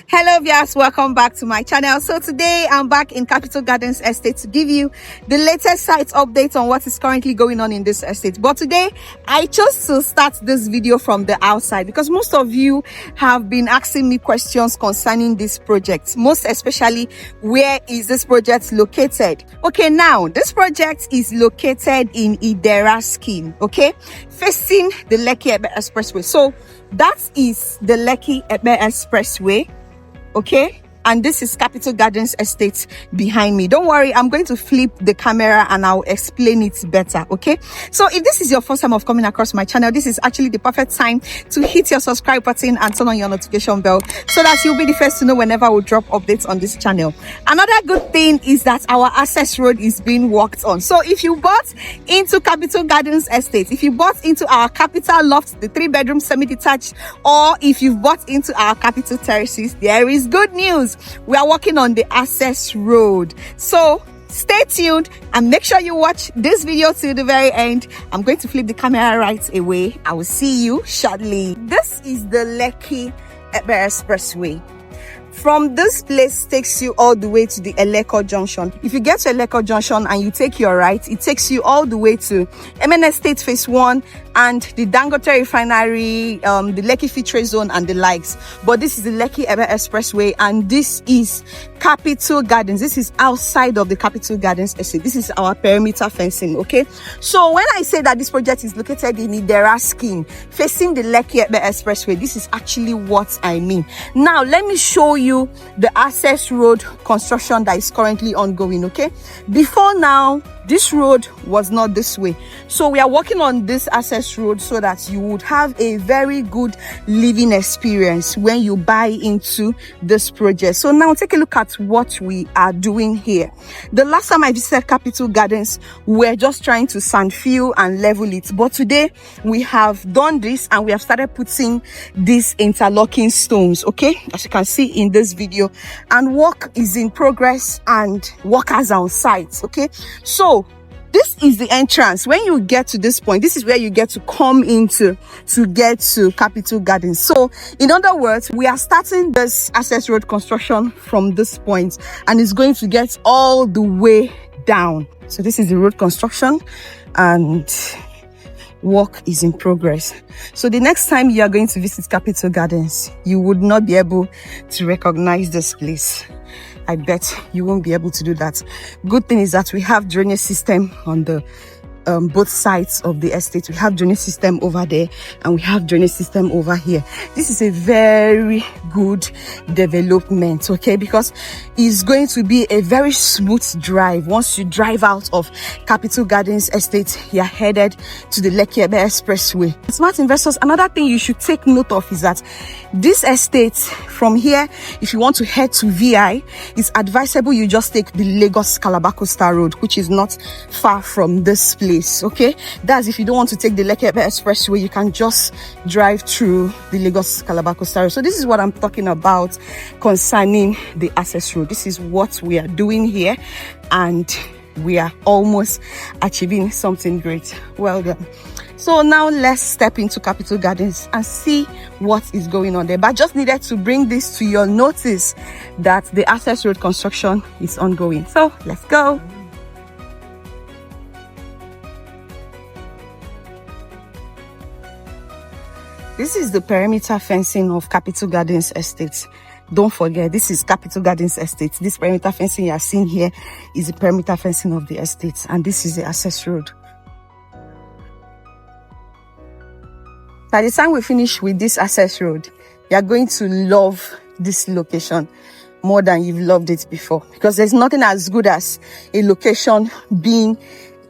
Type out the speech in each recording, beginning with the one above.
Hello viewers, welcome back to my channel. So today I'm back in Capital Gardens Estate to give you the latest site update on what is currently going on in this estate. But today I chose to start this video from the outside because most of you have been asking me questions concerning this project, most especially where is this project located. Okay, now this project is located in Idera scheme, okay, facing the Lekki Expressway. So that is the Lekki Expressway. Okay, and this is Capital Gardens Estate behind me. Don't worry, I'm going to flip the camera and I'll explain it better. Okay, so if this is your first time of coming across my channel, this is actually the perfect time to hit your subscribe button and turn on your notification bell so that you'll be the first to know whenever we drop updates on this channel. Another good thing is that our access road is being worked on. So if you bought into Capital Gardens Estate, if you bought into our capital loft, the 3-bedroom semi-detached, or if you've bought into our capital terraces, there is good news. We are working on the access road. So stay tuned and make sure you watch this video till the very end. I'm going to flip the camera right away. I will see you shortly. This is the Lekki Expressway. From this place takes you all the way to the Lekki Junction. If you get to Lekki Junction and you take your right, it takes you all the way to MN Estate Phase 1 and the Dangote Refinery, the Lekki Free Zone and the likes. But this is the Lekki Expressway and this is Capital Gardens. This is outside of the Capital Gardens estate. This is our perimeter fencing, okay? So when I say that this project is located in Idera scheme, facing the Lekki Expressway, this is actually what I mean. Now, let me show you the access road construction that is currently ongoing, okay? Before now, this road was not this way. So we are working on this access road so that you would have a very good living experience when you buy into this project. So now take a look at what we are doing here. The last time I visited Capital Gardens, we were just trying to sand fill and level it. But today we have done this and we have started putting these interlocking stones, okay? As you can see in this video, and work is in progress and workers are on site, okay? So this is the entrance. When you get to this point, this is where you get to come into to get to Capital Gardens. So in other words, we are starting this access road construction from this point and it's going to get all the way down. So this is the road construction and work is in progress. So the next time you are going to visit Capital Gardens, you would not be able to recognize this place. I bet you won't be able to do that. Good thing is that we have drainage system on the both sides of the estate. We have drainage system over there and we have drainage system over here. This is a very good development, okay, because it's going to be a very smooth drive. Once you drive out of Capital Gardens Estate, you're headed to the Lekki Expressway. Smart investors, another thing you should take note of is that this estate from here, if you want to head to VI, it's advisable you just take the Lagos Calabar Coastal Road, which is not far from this place. Okay, that's if you don't want to take the Lekki Expressway, you can just drive through the Lagos Calabar Coastal Road. So this is what I'm talking about concerning the access road. This is what we are doing here and we are almost achieving something great. Well done. So now let's step into Capital Gardens and see what is going on there. But I just needed to bring this to your notice that the access road construction is ongoing. So let's go. This is the perimeter fencing of Capital Gardens Estate. Don't forget, this is Capital Gardens Estate. This perimeter fencing you are seeing here is the perimeter fencing of the estate. And this is the access road. By the time we finish with this access road, you are going to love this location more than you've loved it before. Because there's nothing as good as a location being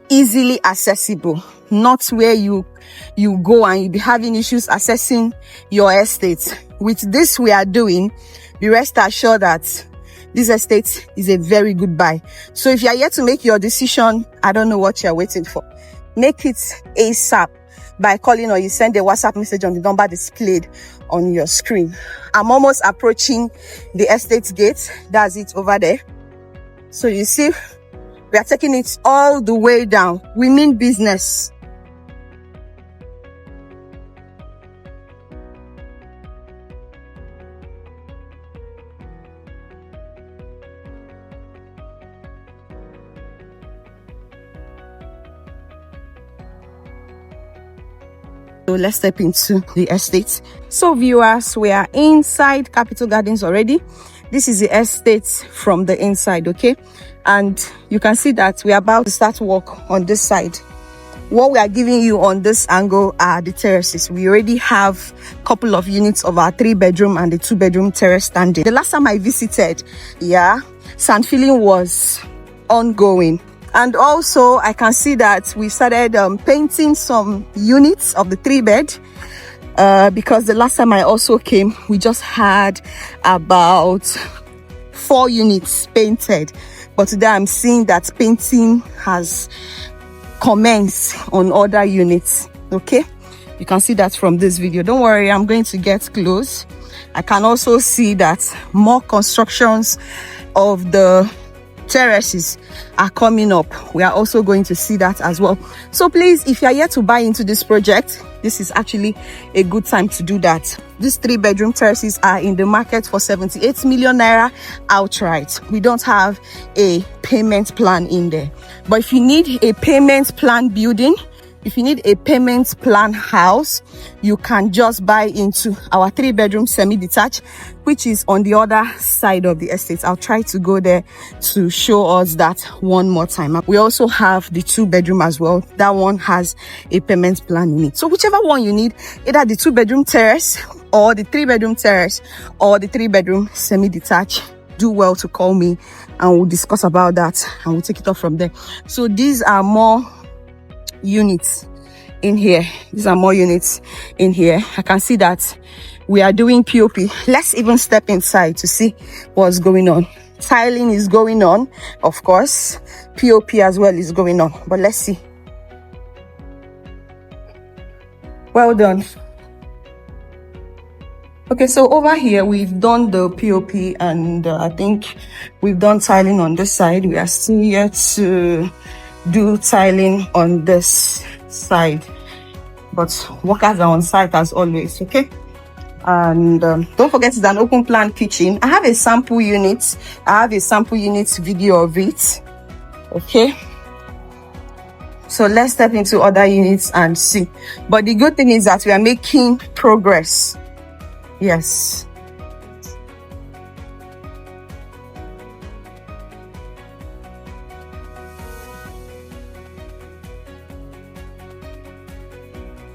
easily accessible. Not where you go and you'll be having issues accessing your estate. With this we are doing, be rest assured that this estate is a very good buy. So if you are yet to make your decision, I don't know what you're waiting for. Make it ASAP by calling or you send a WhatsApp message on the number displayed on your screen. I'm almost approaching the estate gate. That's it over there. So you see, we are taking it all the way down. We mean business. So let's step into the estate. So viewers, we are inside Capital Gardens already. This is the estate from the inside, okay? And you can see that we are about to start work on this side. What we are giving you on this angle are the terraces. We already have a couple of units of our 3-bedroom and the 2-bedroom terrace standing. The last time I visited, sand filling was ongoing. And also I can see that we started painting some units of the 3-bed because the last time I also came, we just had about 4 units painted. But today I'm seeing that painting has commenced on other units. Okay, you can see that from this video. Don't worry, I'm going to get close. I can also see that more constructions of the terraces are coming up. We are also going to see that as well. So please, if you are yet to buy into this project, this is actually a good time to do that. These 3-bedroom terraces are in the market for 78 million naira outright. We don't have a payment plan in there, but if you need a payment plan building, if you need a payment plan house, you can just buy into our 3-bedroom semi-detached, which is on the other side of the estate. I'll try to go there to show us that one more time. We also have the 2-bedroom as well. That one has a payment plan in it. So whichever one you need, either the 2-bedroom terrace or the 3-bedroom terrace or the 3-bedroom semi-detached, do well to call me and we'll discuss about that and we'll take it off from there. So these are more units in here. These are more units in here. I can see that we are doing POP. Let's even step inside to see what's going on. Tiling is going on, of course. POP as well is going on, but let's see. Well done. Okay, so over here we've done the POP and I think we've done tiling on this side. We are still yet to do tiling on this side, but workers are on site as always. Okay, and don't forget it's an open plan kitchen. I have a sample unit. I have a sample unit video of it. Okay, so let's step into other units and see. But the good thing is that we are making progress. Yes.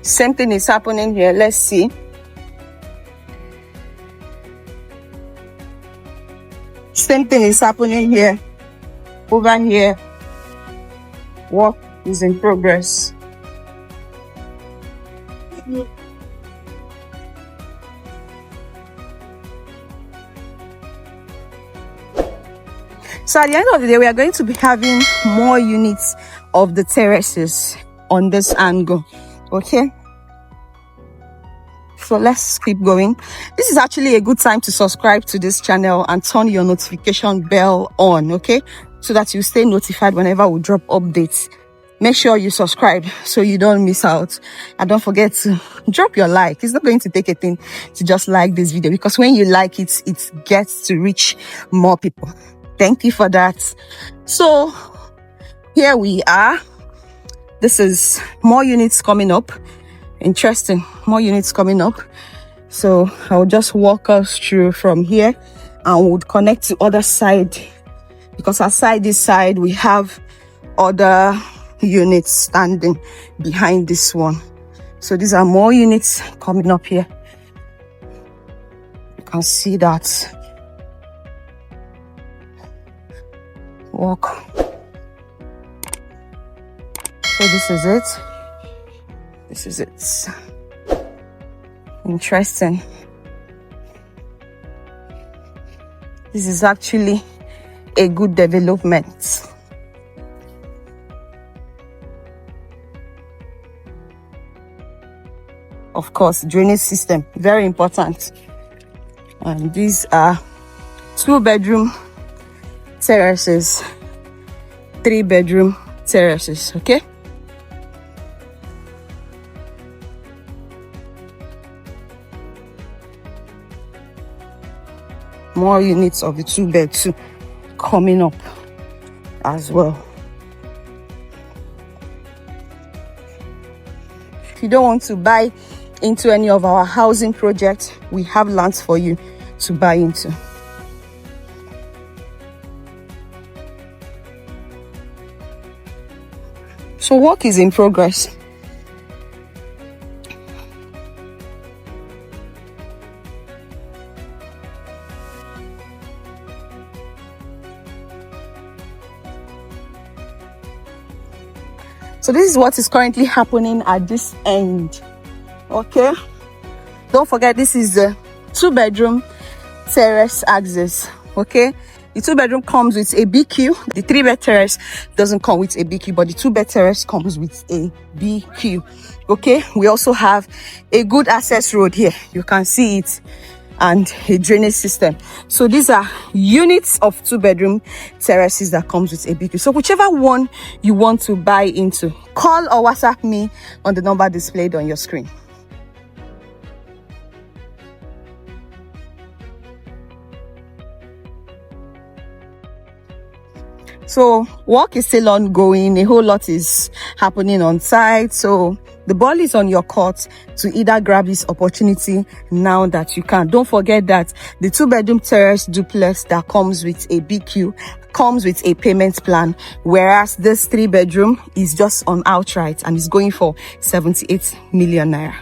Same thing is happening here. Let's see. Same thing is happening here. Over here, work is in progress. So at the end of the day, we are going to be having more units of the terraces on this angle. Okay, so let's keep going. This is actually a good time to subscribe to this channel and turn your notification bell on, okay, so that you stay notified whenever we drop updates. Make sure you subscribe so you don't miss out, and don't forget to drop your like. It's not going to take a thing to just like this video, because when you like it, it gets to reach more people. Thank you for that. So here we are. This is more units coming up. Interesting, more units coming up. So I'll just walk us through from here and we'll connect to other side, because aside this side we have other units standing behind this one. So these are more units coming up here. You can see that. Walk. So this is it. This is it. Interesting. This is actually a good development. Of course, drainage system, very important. And these are 2-bedroom terraces, 3-bedroom terraces, okay? More units of the 2-bed too coming up as well. if you don't want to buy into any of our housing projects, we have lands for you to buy into. So work is in progress. So this is what is currently happening at this end. Okay, don't forget this is the 2-bedroom terrace access. Okay, the 2-bedroom comes with a BQ. The 3-bed terrace doesn't come with a BQ, but the 2-bed terrace comes with a BQ. Okay, we also have a good access road here, you can see it, and a drainage system. So these are units of 2-bedroom terraces that comes with a BQ. So whichever one you want to buy into, call or WhatsApp me on the number displayed on your screen. So work is still ongoing. A whole lot is happening on site. So the ball is on your court to either grab this opportunity now that you can. Don't forget that the 2-bedroom terrace duplex that comes with a BQ comes with a payment plan, whereas this 3-bedroom is just on outright and is going for 78 million naira.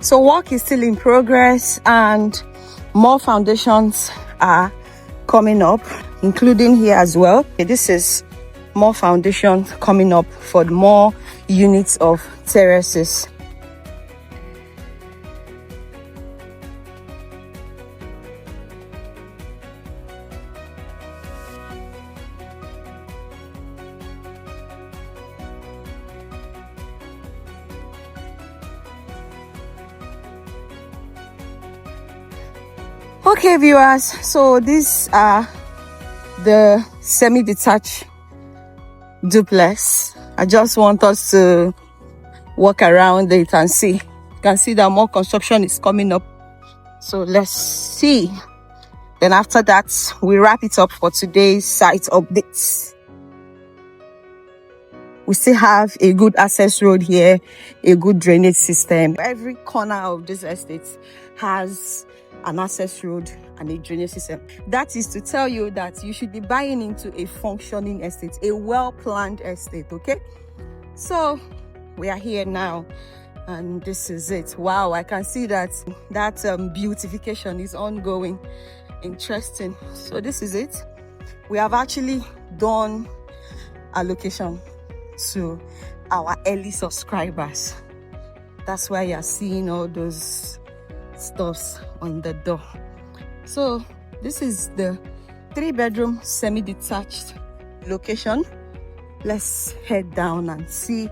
So work is still in progress and more foundations are coming up, including here as well. This is more foundations coming up for more units of terraces. Okay viewers, so these are the semi-detached duplex. I just want us to walk around it and see. You can see that more construction is coming up, so let's see. Then after that we wrap it up for today's site updates. We still have a good access road here, a good drainage system. Every corner of this estate has an access road and a drainage system. That is to tell you that you should be buying into a functioning estate, a well-planned estate. Okay, so we are here now and this is it. Wow, I can see that beautification is ongoing. Interesting. So this is it. We have actually done allocation to our early subscribers. That's why you're seeing all those stuffs on the door. So this is the 3-bedroom semi-detached location. Let's head down and see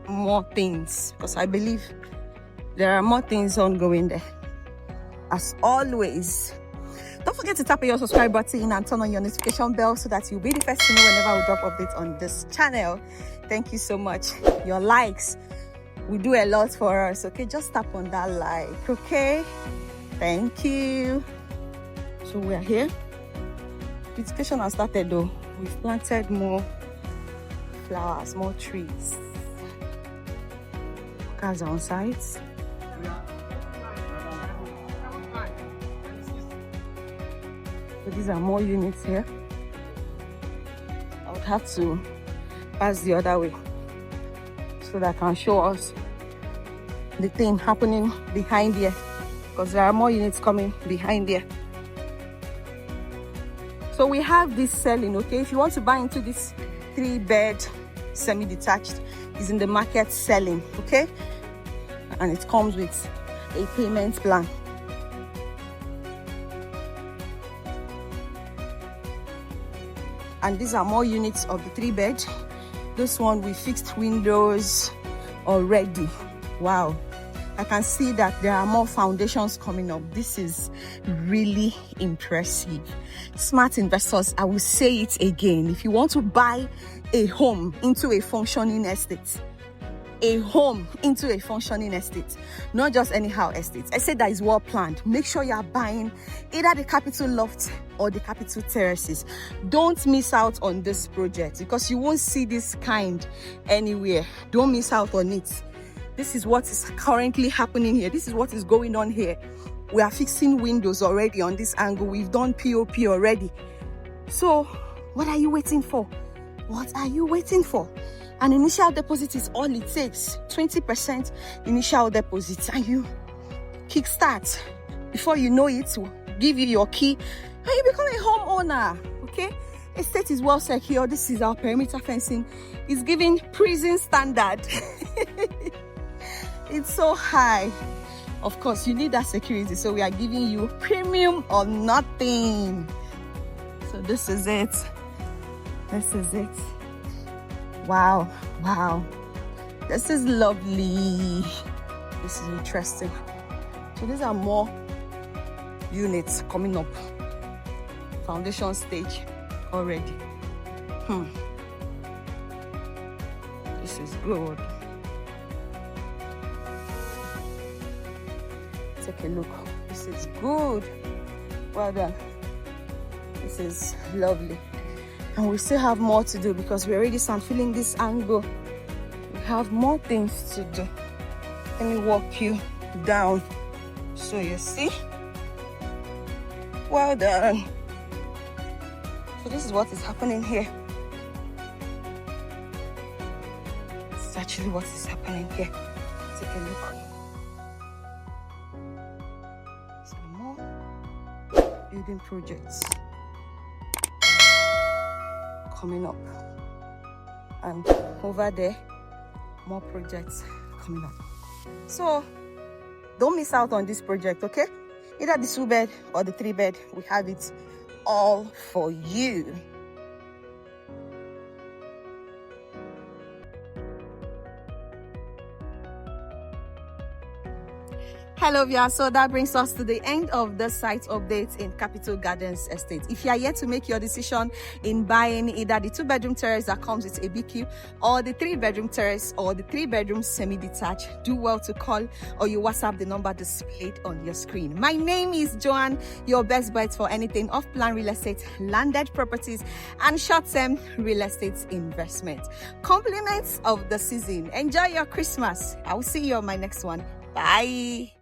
more things, because I believe there are more things ongoing there. As always, don't forget to tap on your subscribe button and turn on your notification bell so that you'll be the first to know whenever we drop updates on this channel. Thank you so much. Your likes will do a lot for us. Okay, just tap on that like. Okay, thank you. So we are here. Beautification has started though. We've planted more flowers, more trees. Cars are on site. So these are more units here. I would have to pass the other way so that I can show us the thing happening behind here, because there are more units coming behind here. So we have this selling. Okay, if you want to buy into this 3-bed semi-detached, is in the market selling. Okay, and it comes with a payment plan. And these are more units of the 3-bed. This one with fixed windows already. Wow, I can see that there are more foundations coming up. This is really impressive. Smart investors, I will say it again. If you want to buy a home into a functioning estate, not just anyhow estate, I said that is well planned. Make sure you are buying either the Capital Loft or the Capital Terraces. Don't miss out on this project because you won't see this kind anywhere. Don't miss out on it. This is what is currently happening here. This is what is going on here. We are fixing windows already on this angle. We've done POP already. So what are you waiting for? What are you waiting for? An initial deposit is all it takes. 20% initial deposit, and you kickstart. Before you know it, will give you your key and you become a homeowner. Okay, estate is well secure. This is our perimeter fencing. It's giving prison standard. It's so high. Of course, you need that security, so we are giving you premium or nothing. So this is it. This is it. Wow, wow. This is lovely. This is interesting. So these are more units coming up. Foundation stage already. This is good. Take a look. This is good. Well done. This is lovely. And we still have more to do because we already start feeling this angle. We have more things to do. Let me walk you down so you see. Well done. So this is what is happening here. This is actually what is happening here. Take a look. Some more building projects coming up, and over there more projects coming up. So don't miss out on this project, okay? Either the 2-bed or the 3-bed, we have it all for you. Hello viewers, so that brings us to the end of the site updates in Capital Gardens Estate. If you are yet to make your decision in buying either the 2-bedroom terrace that comes with a BQ or the 3-bedroom terrace or the 3-bedroom semi-detached, do well to call or you WhatsApp the number displayed on your screen. My name is Joanne, your best bet for anything off-plan real estate, landed properties and short-term real estate investment. Compliments of the season. Enjoy your Christmas. I will see you on my next one. Bye.